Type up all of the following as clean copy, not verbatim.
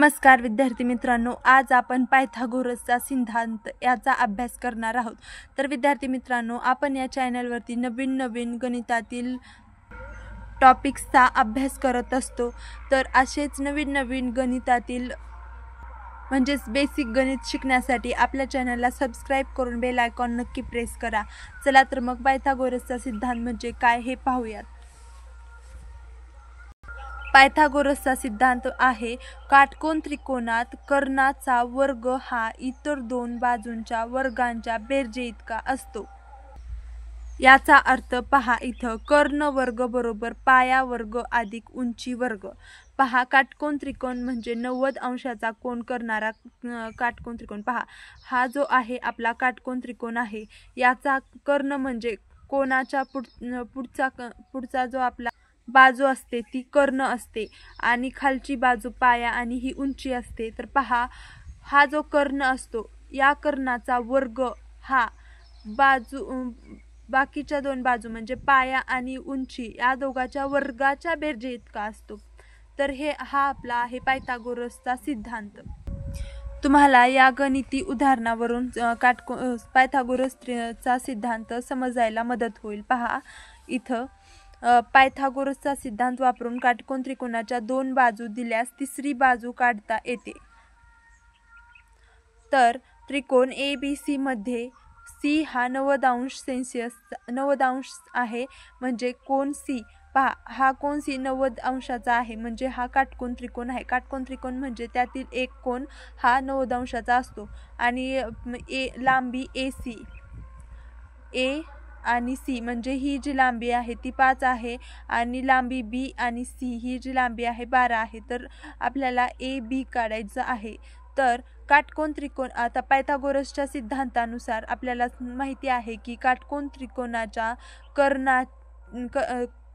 नमस्कार विद्यार्थी मित्रांनो, आज आपण पायथागोरसचा सिद्धांत याचा अभ्यास करणार आहोत। तर विद्यार्थी मित्रांनो, आपण या चॅनलवरती नवीन गणितातील टॉपिक्सचा अभ्यास करत असतो। तर असेच नवीन गणितातील म्हणजेच बेसिक गणित शिकण्यासाठी आपल्या चॅनलला सबस्क्राइब करून बेल आयकॉन नक्की प्रेस करा। चला तर मग पायथागोरसचा सिद्धांत म्हणजे काय हे पाहूयात। पायथागोरसचा सिद्धांत आहे, काटकोन त्रिकोणात कर्णाचा वर्ग हा इतर दोन बाजूंच्या वर्गांच्या बेरजेइतका असतो। याचा अर्थ पहा, इथं कर्ण वर्ग बरोबर पाया वर्ग अधिक उंची वर्ग। पहा, काटकोन त्रिकोण म्हणजे 90 अंशाचा कोन करणारा काटकोन त्रिकोण। पहा, हा जो आहे आपला काटकोन त्रिकोण आहे, याचा कर्ण म्हणजे कोणाच्या पुढचा जो आपला बाजू असते ती कर्ण असते आणि खालची बाजू पाया आणि ही उंची असते। तर पहा, हा जो कर्ण असतो या कर्णाचा वर्ग हा बाकीच्या दोन बाजू म्हणजे पाया आणि उंची या दोघांच्या वर्गाच्या बेरजे इतका असतो। तर हा आपला आहे पायथागोरसचा सिद्धांत। तुम्हाला या गणिती उदाहरणावरून पायथागोरसचा सिद्धांत समजायला मदत होईल। पहा, इथं पायथागोरसचा सिद्धांत वापरून काटकोन त्रिकोणाच्या दोन बाजू दिल्यास तिसरी बाजू काढता येते। तर त्रिकोण ABC मध्ये C हा 90 अंश आहे, म्हणजे कोन C। पहा, हा कोन C 90 अंशाचा आहे, म्हणजे हा काटकोन त्रिकोण आहे। काटकोन त्रिकोण म्हणजे त्यातील एक कोन हा 90 अंशाचा असतो आणि लांबी AC A आणि C म्हणजे ही जी लांबी आहे ती 5 आहे आणि लांबी B आणि C ही जी लांबी आहे 12 आहे। तर आपल्याला AB काढायचं आहे। तर काटकोन त्रिकोण आता पायथागोरसच्या सिद्धांतानुसार आपल्याला माहिती आहे की काटकोन त्रिकोणाच्या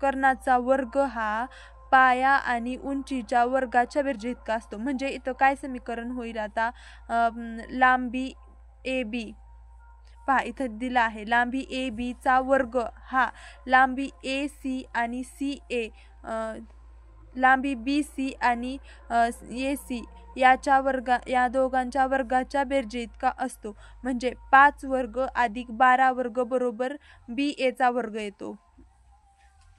कर्णाचा वर्ग हा पाया आणि उंचीच्या वर्गाच्या बेरजे इतका असतो। म्हणजे इथं काय समीकरण होईल आता, लांबी AB, पहा इथं दिला आहे लांबी AB चा वर्ग हा लांबी AC आणि CA, लांबी BC आणि AC या दोघांच्या वर्गाच्या बेरजे इतका असतो। म्हणजे 5 वर्ग अधिक 12 वर्ग बरोबर BA चा वर्ग येतो।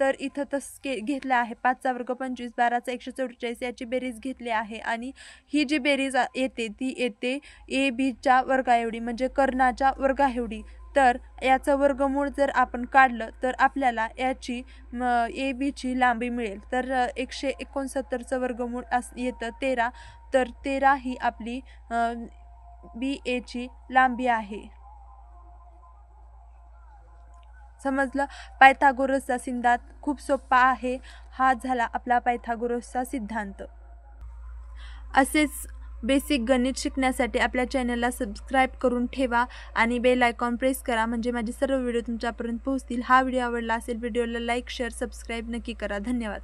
तर इथं घेतला आहे 5 चा वर्ग 25, 12 चा 144 याची बेरीज घेतली आहे आणि ही जी बेरीज येते ती येते AB च्या वर्गा एवढी म्हणजे कर्णाच्या वर्गा एवढी। तर याचं वर्गमूळ जर आपण काढलं तर आपल्याला याची AB ची लांबी मिळेल। तर 169चं वर्गमूळ येतं 13। तर 13 ही आपली BA ची लांबी आहे। समजलं? पायथागोरसचा सिद्धांत खूप सोपा आहे। हा झाला आपला पायथागोरसचा सिद्धांत। असेच बेसिक गणित शिकण्यासाठी आपल्या चॅनलला सबस्क्राइब करून ठेवा आणि बेल आयकॉन प्रेस करा, म्हणजे माझे सर्व व्हिडिओ तुमच्यापर्यंत पोहोचतील। हा व्हिडिओ आवडला असेल, व्हिडिओला लाईक शेअर सबस्क्राइब नक्की करा। धन्यवाद।